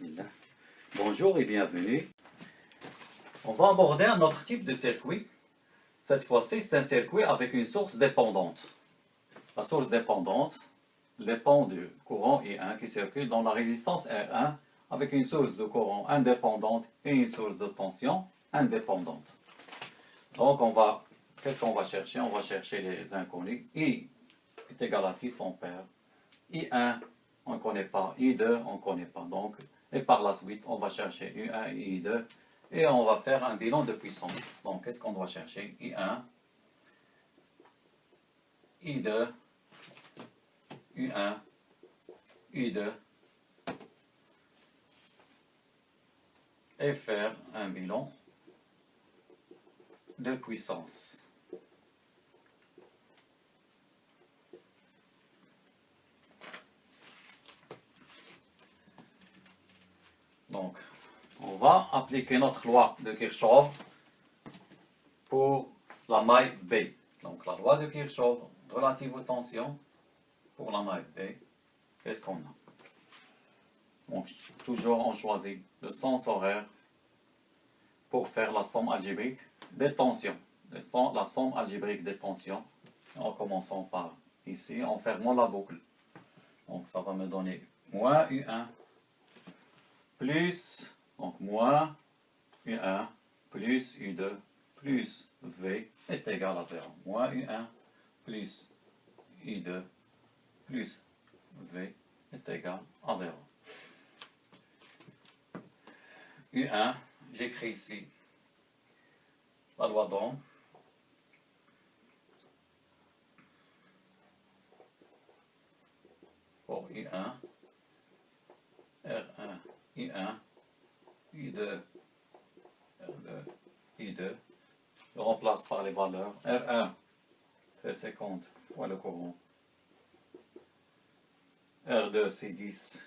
Bismillah. Bonjour et bienvenue. On va aborder un autre type de circuit. Cette fois-ci, c'est un circuit avec une source dépendante. La source dépendante dépend du courant I1 qui circule dans la résistance R1 avec une source de courant indépendante et une source de tension indépendante. Donc, qu'est-ce qu'on va chercher? On va chercher les inconnus. I est égal à 6 ampères. I1, on ne connaît pas. I2, on ne connaît pas. Donc, et par la suite, on va chercher I1 et I2. Et on va faire un bilan de puissance. Donc, qu'est-ce qu'on doit chercher? I1, I2, U1, U2. Et faire un bilan de puissance. Donc, on va appliquer notre loi de Kirchhoff pour la maille B. Donc, la loi de Kirchhoff relative aux tensions pour la maille B. Qu'est-ce qu'on a? Donc, toujours on choisit le sens horaire pour faire la somme algébrique des tensions. La somme algébrique des tensions. En commençant par ici, en fermant la boucle. Donc, ça va me donner moins U1 plus, donc moins U1 plus U2 plus V est égal à 0. Moins U1 plus U2 plus V est égal à 0. U1, j'écris ici la loi d'Ohm. Pour I1, R1, I1, I2, R2, I2. Je remplace par les valeurs. R1 fait 50 fois le courant. R2 c'est 10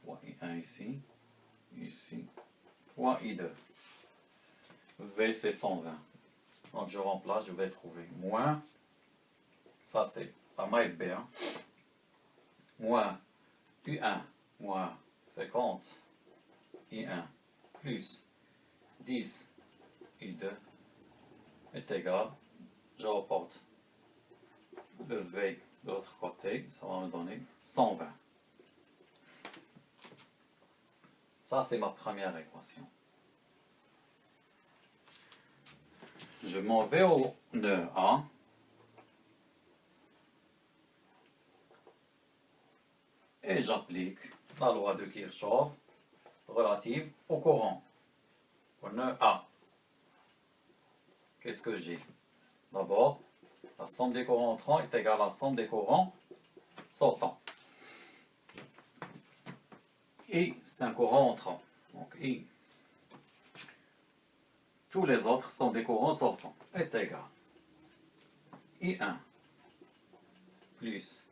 fois I1 ici. Ici, fois I2. V c'est 120. Donc je remplace, je vais trouver moins. Ça c'est la maille B1. Moins U1 moins 50 I1 plus 10 I2 est égal, je reporte le V de l'autre côté, ça va me donner 120. Ça c'est ma première équation. Je m'en vais au nœud A. Et j'applique la loi de Kirchhoff relative au courant. Au nœud A. Qu'est-ce que j'ai? D'abord, la somme des courants entrants est égale à la somme des courants sortants. I, c'est un courant entrant. Donc I, tous les autres sont des courants sortants, est égal. I1 plus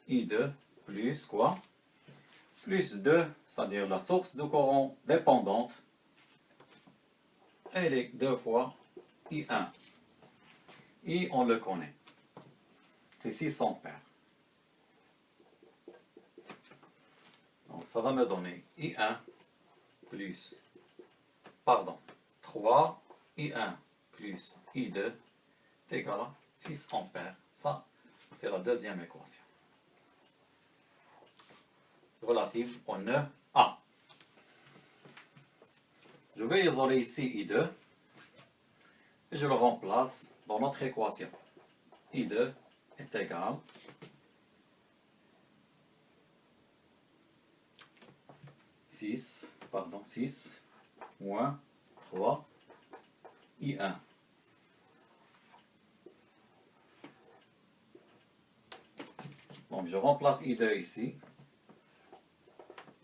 I2 plus quoi? Plus 2, c'est-à-dire la source de courant dépendante, elle est 2 fois I1. I, on le connaît. C'est 6 ampères. Donc ça va me donner I1 plus, 3 I1 plus I2 est égal à 6 ampères. Ça, c'est la deuxième équation. Relative au nœud A. Je vais isoler ici I2 et je le remplace dans notre équation. I2 est égal à 6 moins 3 I1. Donc je remplace I2 ici.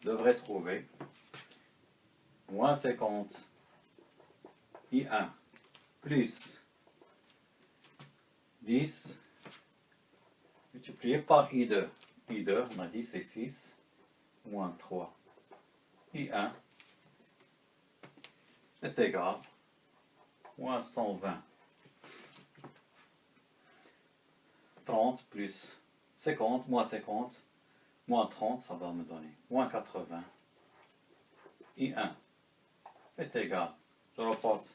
Je devrais trouver moins 50 I1 plus 10 multiplié par I2. I2, on a dit c'est 6 moins 3 I1 est égal à moins 120. 30 plus 50 moins 30, ça va me donner moins 80 I1 est égal, je reporte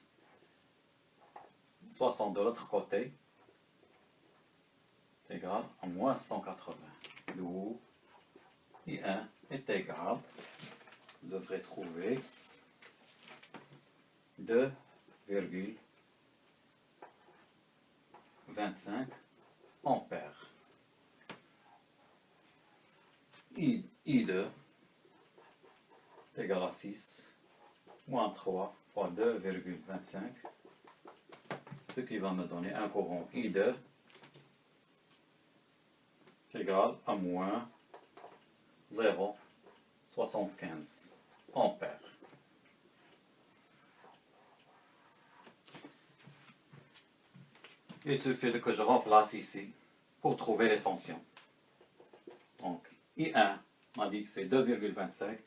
60 de l'autre côté, est égal à moins 180. D'où I1 est égal, je devrais trouver 2,25 ampères. I2 est égal à 6 moins 3 fois 2,25, ce qui va me donner un courant I2 égal à moins 0,75 ampères. Il suffit que je remplace ici pour trouver les tensions. Donc, I1 m'a dit que c'est 2,25.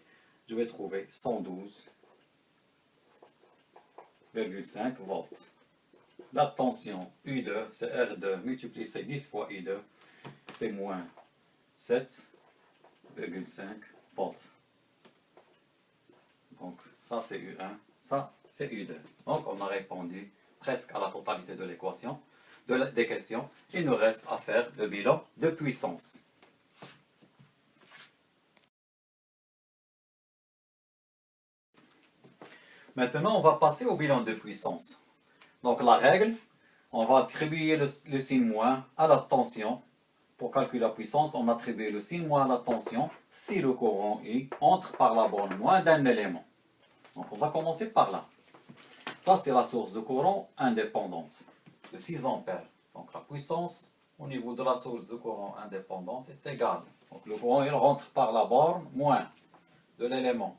Je vais trouver 112,5 volts. La tension U2, c'est R2 multiplié, c'est 10 fois I2, c'est moins 7,5 volts. Donc, ça c'est U1, ça c'est U2. Donc, on a répondu presque à la totalité de l'équation, des questions. Il nous reste à faire le bilan de puissance. Maintenant, on va passer au bilan de puissance. Donc, la règle, on va attribuer le signe moins à la tension. Pour calculer la puissance, on attribue le signe moins à la tension si le courant I entre par la borne moins d'un élément. Donc, on va commencer par là. Ça, c'est la source de courant indépendante de 6 ampères. Donc, la puissance au niveau de la source de courant indépendante est égale. Donc, le courant, il rentre par la borne moins de l'élément.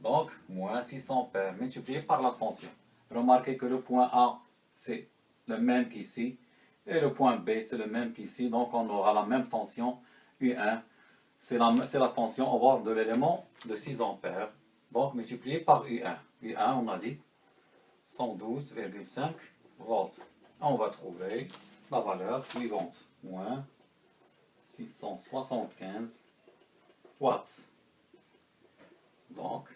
Donc, moins 6 ampères multiplié par la tension. Remarquez que le point A, c'est le même qu'ici. Et le point B, c'est le même qu'ici. Donc, on aura la même tension. U1, c'est la tension au bord de l'élément de 6 ampères. Donc, multiplié par U1. U1, on a dit 112,5 volts. On va trouver la valeur suivante. Moins 675 watts. Donc,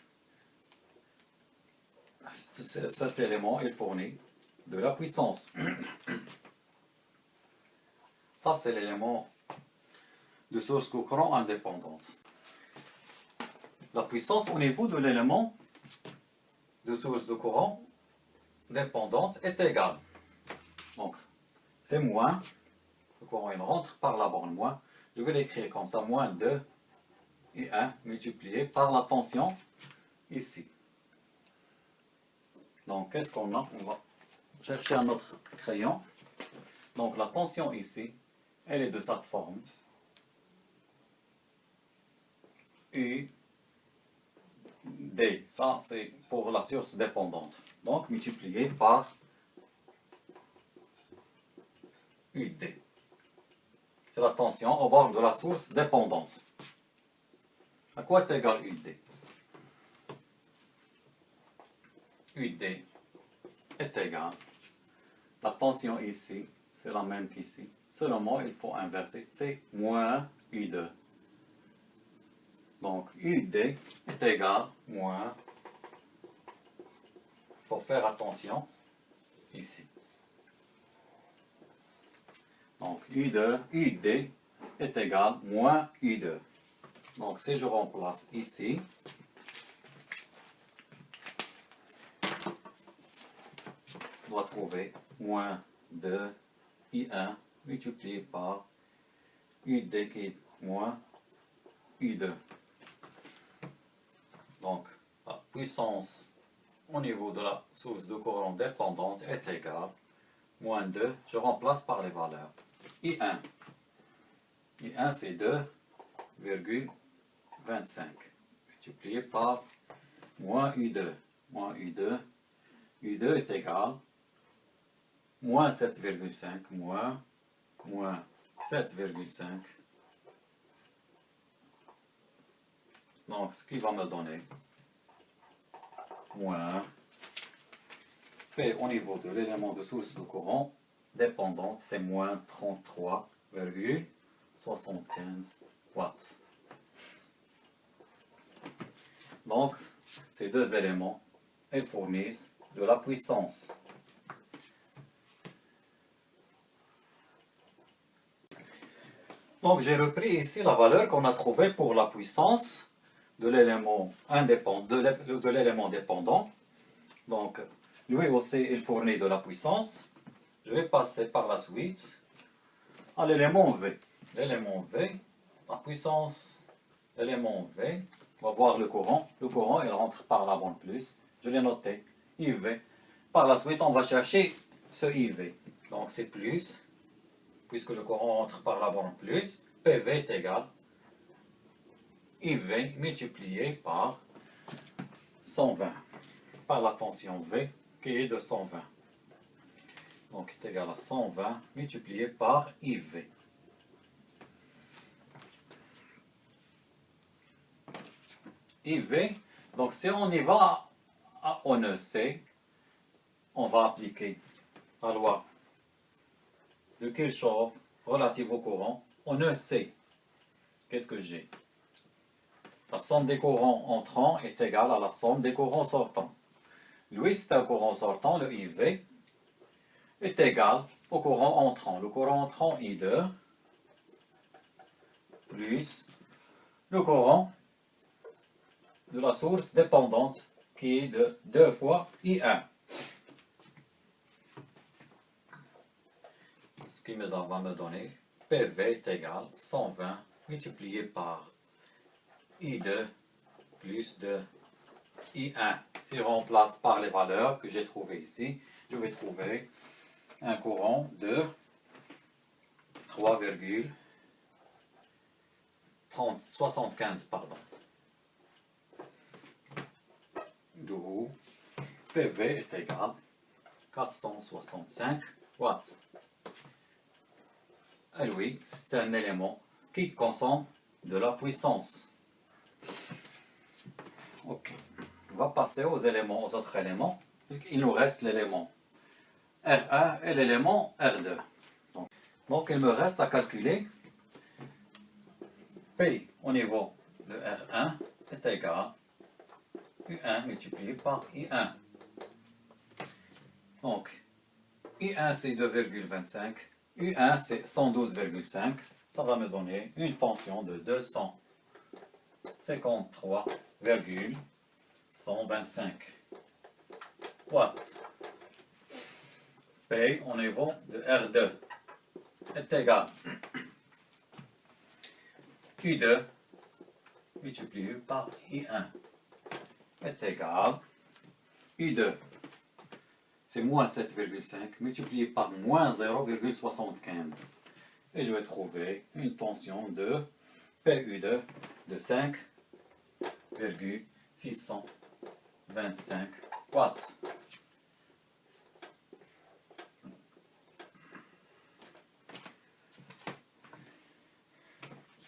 cet élément, il fournit de la puissance. Ça, c'est l'élément de source de courant indépendante. La puissance au niveau de l'élément de source de courant dépendante est égale. Donc, c'est moins. Le courant, il rentre par la borne moins. Je vais l'écrire comme ça, moins 2 et 1 multiplié par la tension ici. Donc, qu'est-ce qu'on a? On va chercher un autre crayon. Donc, la tension ici, elle est de cette forme. U, D, ça c'est pour la source dépendante. Donc, multiplié par UD. C'est la tension au bord de la source dépendante. À quoi est égal UD? UD est égal. La tension ici, c'est la même qu'ici. Seulement, il faut inverser. C'est moins U2. Donc, UD est égal moins. Il faut faire attention ici. Donc, UD est égal moins U2. Donc, si je remplace ici, on doit trouver moins 2 I1 multiplié par UD qui est moins U2. Donc, la puissance au niveau de la source de courant dépendante est égale moins 2, je remplace par les valeurs. I1. I1 c'est 2,25 multiplié par moins U2. Moins U2. U2 est égal moins 7,5 moins 7,5. Donc, ce qui va me donner moins P au niveau de l'élément de source de courant dépendante, c'est moins 33,75 watts. Donc, ces deux éléments, ils fournissent de la puissance. Donc j'ai repris ici la valeur qu'on a trouvée pour la puissance de l'élément de l'élément dépendant. Donc lui aussi il fournit de la puissance. Je vais passer par la suite à l'élément V. L'élément V, la puissance, l'élément V, on va voir le courant. Le courant il rentre par la bande plus. Je l'ai noté, IV. Par la suite on va chercher ce IV. Donc c'est plus. Puisque le courant entre par la borne plus, PV est égal IV multiplié par 120, par la tension V qui est de 120. Donc est égal à 120 multiplié par IV. IV, donc si on y va à ONEC, on va appliquer la loi de Kirchhoff relative au courant. On ne sait. Qu'est-ce que j'ai? La somme des courants entrants est égale à la somme des courants sortants. Lui, c'est un courant sortant, le IV, est égal au courant entrant. Le courant entrant I2 plus le courant de la source dépendante qui est de 2 fois I1. Ce qui va me donner PV est égal à 120 multiplié par I2 plus de I1. Si je remplace par les valeurs que j'ai trouvées ici, je vais trouver un courant de 3,75, pardon. D'où PV est égal à 465 watts. Et oui, c'est un élément qui consomme de la puissance. Ok. On va passer aux autres éléments. Il nous reste l'élément R1 et l'élément R2. Donc, il me reste à calculer P au niveau de R1 est égal à U1 multiplié par I1. Donc, I1 c'est 2,25, U1 c'est 112,5. Ça va me donner une tension de 253,125 watts. P au niveau de R2 est égal U2 multiplié par I1 est égal U2 c'est moins 7,5 multiplié par moins 0,75 et je vais trouver une tension de PU2 de 5,625 watts.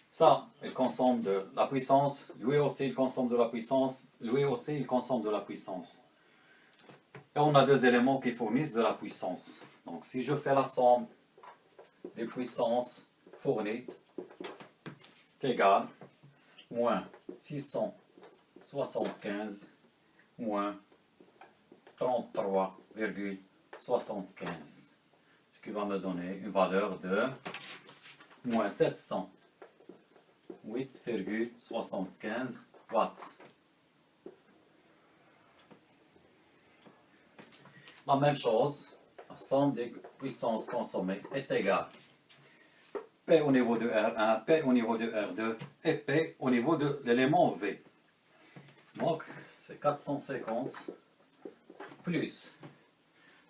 Ça, il consomme de la puissance, lui aussi il consomme de la puissance, lui aussi il consomme de la puissance. Et on a deux éléments qui fournissent de la puissance. Donc si je fais la somme des puissances fournies, c'est égal moins 675 moins 33,75. Ce qui va me donner une valeur de moins 708,75 watts. La même chose, la somme des puissances consommées est égale P au niveau de R1, P au niveau de R2 et P au niveau de l'élément V. Donc, c'est 450 plus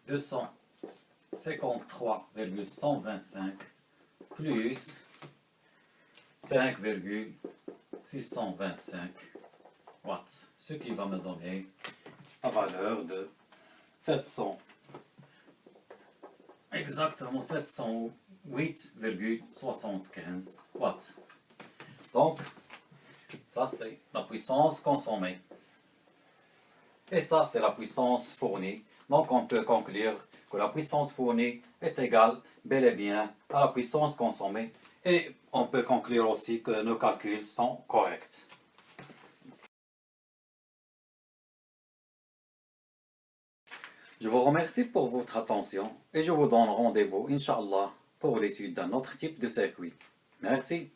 253,125 plus 5,625 watts. Ce qui va me donner la valeur de 700, exactement 708,75 watts. Donc, ça c'est la puissance consommée. Et ça c'est la puissance fournie. Donc on peut conclure que la puissance fournie est égale bel et bien à la puissance consommée. Et on peut conclure aussi que nos calculs sont corrects. Je vous remercie pour votre attention et je vous donne rendez-vous, Inch'Allah, pour l'étude d'un autre type de circuit. Merci.